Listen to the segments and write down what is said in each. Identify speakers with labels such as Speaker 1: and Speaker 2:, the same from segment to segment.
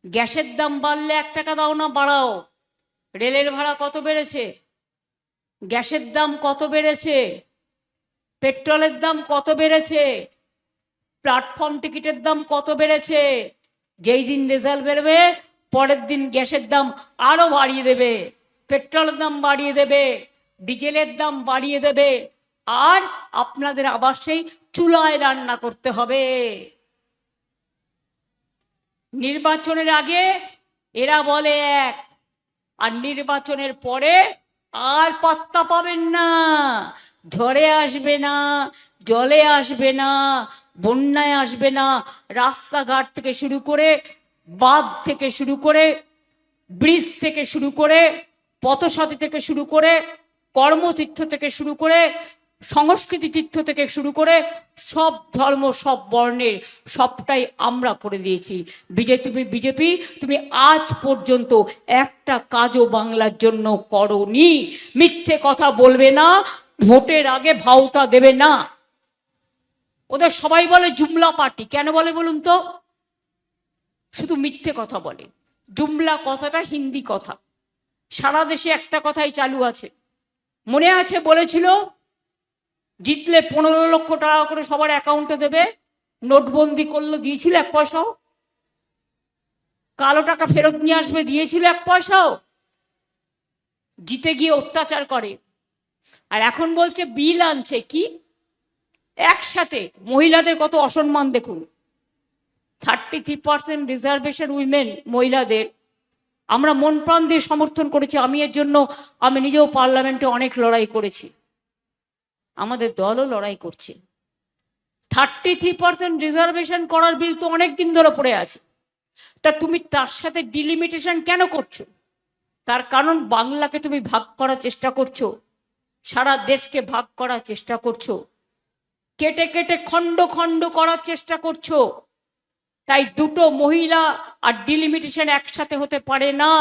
Speaker 1: গ্যাসের দাম বাড়লে 1 টাকা দাও না বাড়াও, রেলের ভাড়া কত বেড়েছে, গ্যাসের দাম কত বেড়েছে, পেট্রোলের দাম কত বেড়েছে, প্ল্যাটফর্ম টিকিটের দাম কত বেড়েছে। যেই দিন রেজাল্ট বেরোবে পরের দিন গ্যাসের দাম আরও বাড়িয়ে দেবে, পেট্রোলের দাম বাড়িয়ে দেবে, ডিজেলের দাম বাড়িয়ে দেবে, আর আপনাদের আবার সেই চুলায় রান্না করতে হবে। নির্বাচনের আগে এরা বলে এক, আর নির্বাচনের পরে আর পাত্তা পাবেন না। ঝড়ে আসবে না, জলে আসবে না, বন্যায় আসবে না, রাস্তাঘাট থেকে শুরু করে, বাঁধ থেকে শুরু করে, ব্রিজ থেকে শুরু করে, পথসাথী থেকে শুরু করে, কর্মতীর্থ থেকে শুরু করে, সংস্কৃতি তীর্থ থেকে শুরু করে সব ধর্ম সব বর্ণের সবটাই আমরা করে দিয়েছি। বিজেপি তুমি আজ পর্যন্ত একটা কাজও বাংলার জন্য করোনি। মিথ্যে কথা বলবে না, ভোটের আগে ভাওতা দেবে না। ওদের সবাই বলে জুমলা পার্টি, কেন বলে বলুন তো? শুধু মিথ্যে কথা বলে। জুমলা কথাটা হিন্দি কথা, সারা দেশে একটা কথাই চালু আছে। মনে আছে বলেছিল জিতলে 15 লক্ষ টাকা করে সবার অ্যাকাউন্টে দেবে, নোটবন্দি করলো, দিয়েছিল 1 পয়সাও? কালো টাকা ফেরত নিয়ে আসবে, দিয়েছিল 1 পয়সাও? জিতে গিয়ে অত্যাচার করে। আর এখন বলছে বিল আনছে। কি একসাথে মহিলাদের কত অসম্মান দেখুন। 33% রিজার্ভেশন উইমেন, মহিলাদের আমরা মন প্রাণ দিয়ে সমর্থন করেছি। আমি এর জন্য আমি নিজেও পার্লামেন্টে অনেক লড়াই করেছি, আমাদের দলও লড়াই করছে। 33% রিজার্ভেশন করার বিল তো অনেক দিন ধরে পড়ে আছে, তা তুমি তার সাথে ডিলিমিটেশন কেন করছো? তার কারণ বাংলাকে তুমি ভাগ করার চেষ্টা করছো, সারা দেশকে ভাগ করার চেষ্টা করছো, কেটে কেটে খণ্ড খণ্ড করার চেষ্টা করছো। তাই দুটো মহিলা আর ডিলিমিটেশন একসাথে হতে পারে না।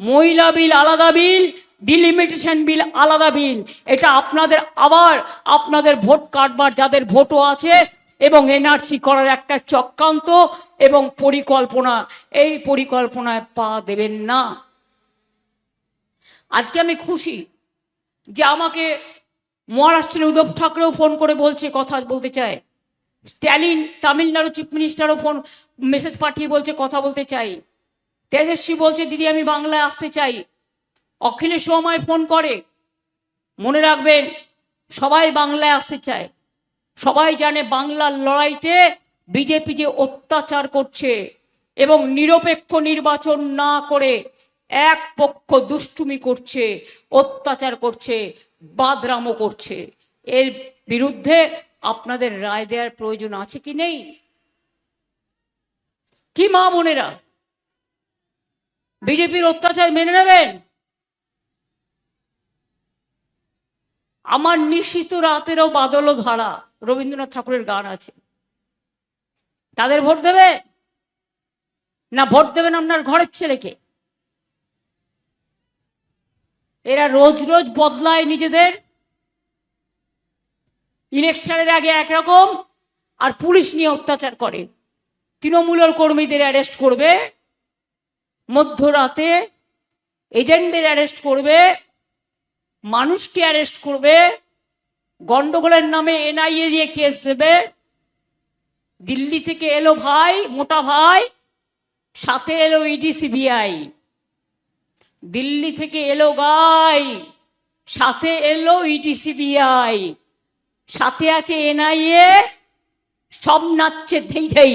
Speaker 1: মহিলা বিল আলাদা বিল, ডিলিমিটেশন বিল আলাদা বিল। এটা আপনাদের আবার আপনাদের ভোট কাটবার যাদের ভোটও আছে এবং এনআরসি করার একটা চক্রান্ত এবং পরিকল্পনা, এই পরিকল্পনায় পা দেবেন না। আজকে আমি খুশি যে আমাকে মহারাষ্ট্রের উদ্ধব ঠাকরেও ফোন করে বলছে, কথা বলতে চায়। স্ট্যালিন তামিলনাড়ু চিফ মিনিস্টারও ফোন মেসেজ পাঠিয়ে বলছে কথা বলতে চাই। তেজস্বী বলছে দিদি আমি বাংলায় আসতে চাই। অখিলেশ আমায় ফোন করে। মনে রাখবেন, সবাই বাংলায় আসতে চায়। সবাই জানে বাংলার লড়াইতে বিজেপি যে অত্যাচার করছে এবং নিরপেক্ষ নির্বাচন না করে এক পক্ষ দুষ্টুমি করছে, অত্যাচার করছে, বাদরামও করছে, এর বিরুদ্ধে আপনাদের রায় দেওয়ার প্রয়োজন আছে কি নেই? কি মা বোনেরা বিজেপির অত্যাচার মেনে নেবেন? আমার নিশীত রাতেরও বাদল ধারা, রবীন্দ্রনাথ ঠাকুরের গান আছে। তাদের ভোট দেবে না ভোট দেবেন আপনার ঘরের ছেলেকে? এরা রোজ রোজ বদলায় নিজেদের। ইলেকশনের আগে একরকম, আর পুলিশ নিয়ে অত্যাচার করে। তৃণমূলের কর্মীদের অ্যারেস্ট করবে, মধ্যরাতে এজেন্টদের অ্যারেস্ট করবে, মানুষকে অ্যারেস্ট করবে, গন্ডগোলের নামে এনআইএ দিয়ে কেস দেবে। দিল্লি থেকে এলো ভাই, মোটা ভাই, সাথে এলো ইডি সিবিআই। দিল্লি থেকে এলো গাই, সাথে এলো ইডি সিবিআই, সাথে আছে এনআইএ, সব নাচছে ধেই ধেই।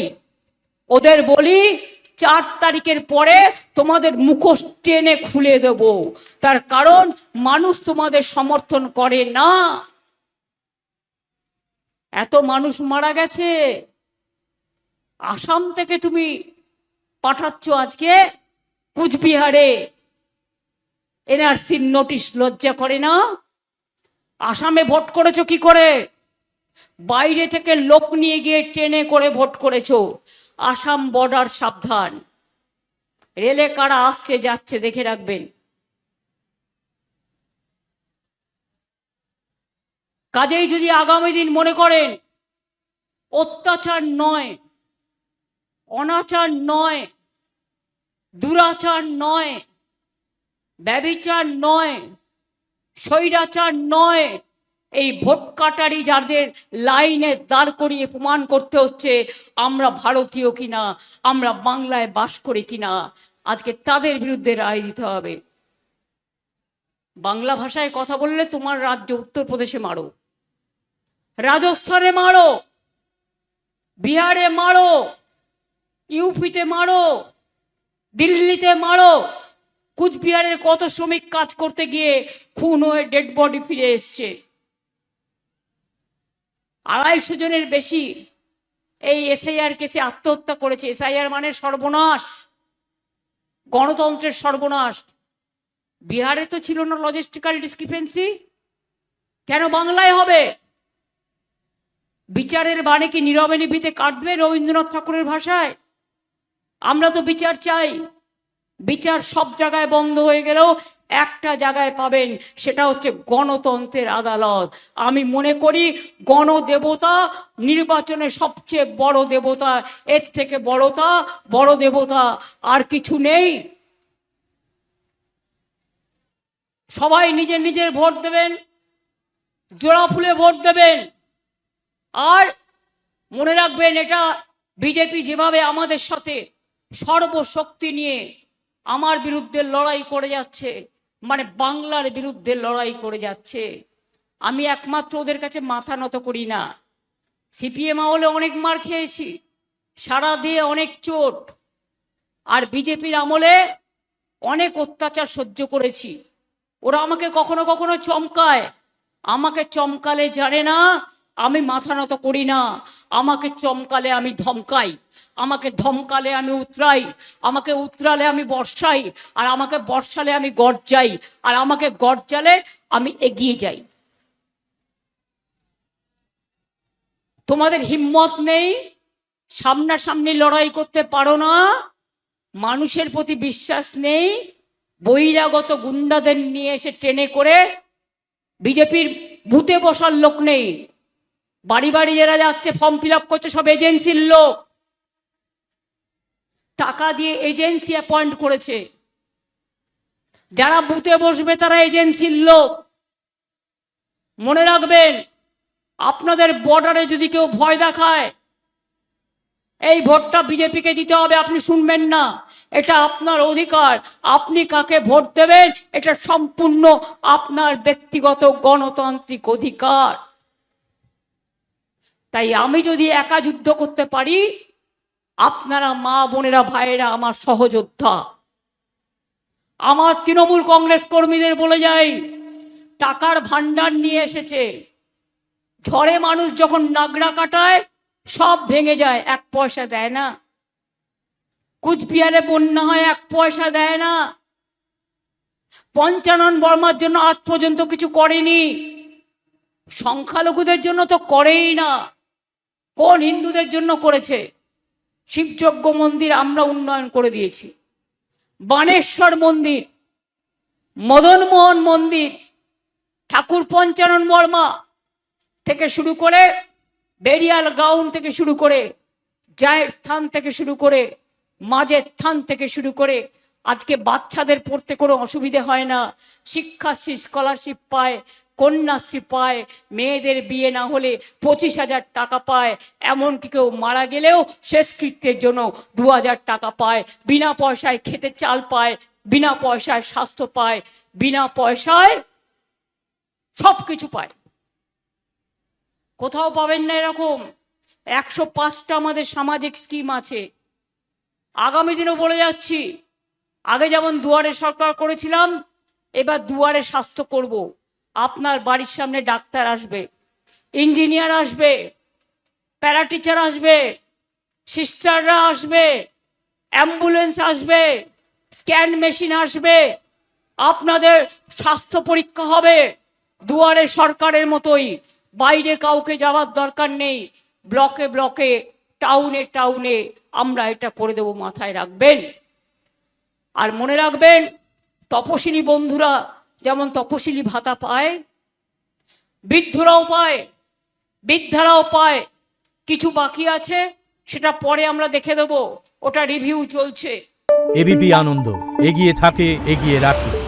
Speaker 1: ওদের বলি 4 তারিখের পরে তোমাদের মুখোশ টেনে খুলে দেব, তার কারণ মানুষ তোমাদের সমর্থন করে না। এত মানুষ মারা গেছে। আসাম থেকে তুমি পাঠাচ্ছ আজকে কুচবিহারে এনআরসির নোটিশ, লজ্জা করে না? আসামে ভোট করেছো কি করে? বাইরে থেকে লোক নিয়ে গিয়ে ট্রেনে করে ভোট করেছো। আসাম বর্ডার সাবধান, রেলে কারা আসছে যাচ্ছে দেখে রাখবেন। কাজেই যদি আগামী দিন মনে করেন অত্যাচার নয়, অনাচার নয়, দুরাচার নয়, ব্যভিচার নয়, স্বৈরাচার নয়। এই ভোট কাটারি যাদের লাইনে দাঁড় করিয়ে প্রমাণ করতে হচ্ছে আমরা ভারতীয় কিনা, আমরা বাংলায় বাস করি কিনা, আজকে তাদের বিরুদ্ধে রায় দিতে হবে। বাংলা ভাষায় কথা বললে তোমার রাজ্য উত্তরপ্রদেশে মারো, রাজস্থানে মারো, বিহারে মারো, ইউপিতে মারো, দিল্লিতে মারো। কুচবিহারের কত শ্রমিক কাজ করতে গিয়ে খুন হয়ে ডেড বডি ফিরে এসছে। 250 জনের বেশি এই এসআইআর কেসে আত্মহত্যা করেছে। এসআইআর মানে সর্বনাশ, গণতন্ত্রের সর্বনাশ। বিহারে তো ছিল না লজিস্টিক্যাল ডিসক্রিপেন্সি, কেন বাংলায় হবে? বিচারের বাণী কি নীরবে নিভৃতে কাটবে রবীন্দ্রনাথ ঠাকুরের ভাষায়? আমরা তো বিচার চাই। বিচার সব জায়গায় বন্ধ হয়ে গেলেও একটা জায়গায় পাবেন, সেটা হচ্ছে গণতন্ত্রের আদালত। আমি মনে করি গণদেবতা নির্বাচনে সবচেয়ে বড় দেবতা, এর থেকে বড় দেবতা আর কিছু নেই। সবাই নিজের নিজের ভোট দেবেন, জোড়া ফুলে ভোট দেবেন। আর মনে রাখবেন, এটা বিজেপি যেভাবে আমাদের সাথে সর্বশক্তি নিয়ে আমার বিরুদ্ধে লড়াই করে যাচ্ছে, মানে বাংলার বিরুদ্ধে লড়াই করে যাচ্ছে, আমি একমাত্র ওদের কাছে মাথা নত করি না। সিপিএম আমলে অনেক মার খেয়েছি, সারা দিয়ে অনেক চোট, আর বিজেপির আমলে অনেক অত্যাচার সহ্য করেছি। ওরা আমাকে কখনো কখনো চমকায়, আমাকে চমকালে জানে না আমি মাথা নত করি না। আমাকে চমকালে আমি ধমকাই, আমাকে ধমকালে আমি উতরাই, আমাকে উতরালে আমি বর্ষাই, আর আমাকে বর্ষালে আমি গর্জাই, আর আমাকে গর্জালে আমি এগিয়ে যাই। তোমাদের হিম্মত নেই, সামনাসামনি লড়াই করতে পারো না, মানুষের প্রতি বিশ্বাস নেই, বহিরাগত গুন্ডাদের নিয়ে এসে ট্রেনে করে বিজেপির বুথে বসার লোক নেই। বাড়ি বাড়ি যারা যাচ্ছে ফর্ম ফিল আপ করছে সব এজেন্সির লোক, টাকা দিয়ে এজেন্সি অ্যাপয়েন্ট করেছে। যারা বুথে বসবে তারা এজেন্সির লোক। মনে রাখবেন, আপনাদের বর্ডারে যদি কেউ ভয় দেখায়, এই ভোটটা বিজেপিকে দিতে হবে, আপনি শুনবেন না। এটা আপনার অধিকার, আপনি কাকে ভোট দেবেন এটা সম্পূর্ণ আপনার ব্যক্তিগত গণতান্ত্রিক অধিকার। তাই আমি যদি একা যুদ্ধ করতে পারি, আপনারা মা বোনেরা ভাইয়েরা আমার সহযোদ্ধা। আমার তৃণমূল কংগ্রেস কর্মীদের বলে যাই, টাকার ভান্ডার নিয়ে এসেছে, ঝড়ে মানুষ যখন নাগড়া কাটায় সব ভেঙে যায়, 1 পয়সা দেয় না। কুচবিহারে বন্যা হয়, 1 পয়সা দেয় না। পঞ্চানন বর্মার জন্য আজ পর্যন্ত কিছু করেনি। সংখ্যালঘুদের জন্য তো করেই না। কোন হিন্দুদের জন্য করেছে? শিবযজ্ঞ মন্দির আমরা উন্নয়ন করে দিয়েছি, বানেশ্বর মন্দির, মদনমোহন মন্দির, ঠাকুর পঞ্চানন বর্মা থেকে শুরু করে, বেরিয়াল গ্রাউন্ড থেকে শুরু করে, জায়ের থান থেকে শুরু করে, মাঝের থান থেকে শুরু করে, আজকে বাচ্চাদের পড়তে কোনো অসুবিধে হয় না। শিক্ষাশ্রী স্কলারশিপ পায়, কন্যাশ্রী পায়, মেয়েদের বিয়ে না হলে 25,000 টাকা পায়, এমনকি কেউ মারা গেলেও শেষকৃত্যের জন্য 2,000 টাকা পায়, বিনা পয়সায় খেতে চাল পায়, বিনা পয়সায় স্বাস্থ্য পায়, বিনা পয়সায় সব কিছু পায়। কোথাও পাবেন না এরকম। 105টা আমাদের সামাজিক স্কিম আছে। আগামী দিনও বলে যাচ্ছি, আগে যেমন দুয়ারে সরকার করেছিলাম, এবার দুয়ারে স্বাস্থ্য করব। আপনার বাড়ির সামনে ডাক্তার আসবে, ইঞ্জিনিয়ার আসবে, প্যারাটিচার আসবে, সিস্টাররা আসবে, অ্যাম্বুলেন্স আসবে, স্ক্যান মেশিন আসবে, আপনাদের স্বাস্থ্য পরীক্ষা হবে দুয়ারে সরকারের মতোই। বাইরে কাউকে যাওয়ার দরকার নেই। ব্লকে ব্লকে, টাউনে টাউনে আমরা এটা করে দেব, মাথায় রাখবেন। আর মনে রাখবেন, তপশিলি বন্ধুরা যেমন তপশিলি ভাতা পায়, বৃদ্ধরাও পায়, বৃদ্ধারাও পায়। কিছু বাকি আছে, সেটা পরে আমরা দেখে দেব, ওটা রিভিউ চলছে।
Speaker 2: এবিপি আনন্দ, এগিয়ে থাকে, এগিয়ে রাখে।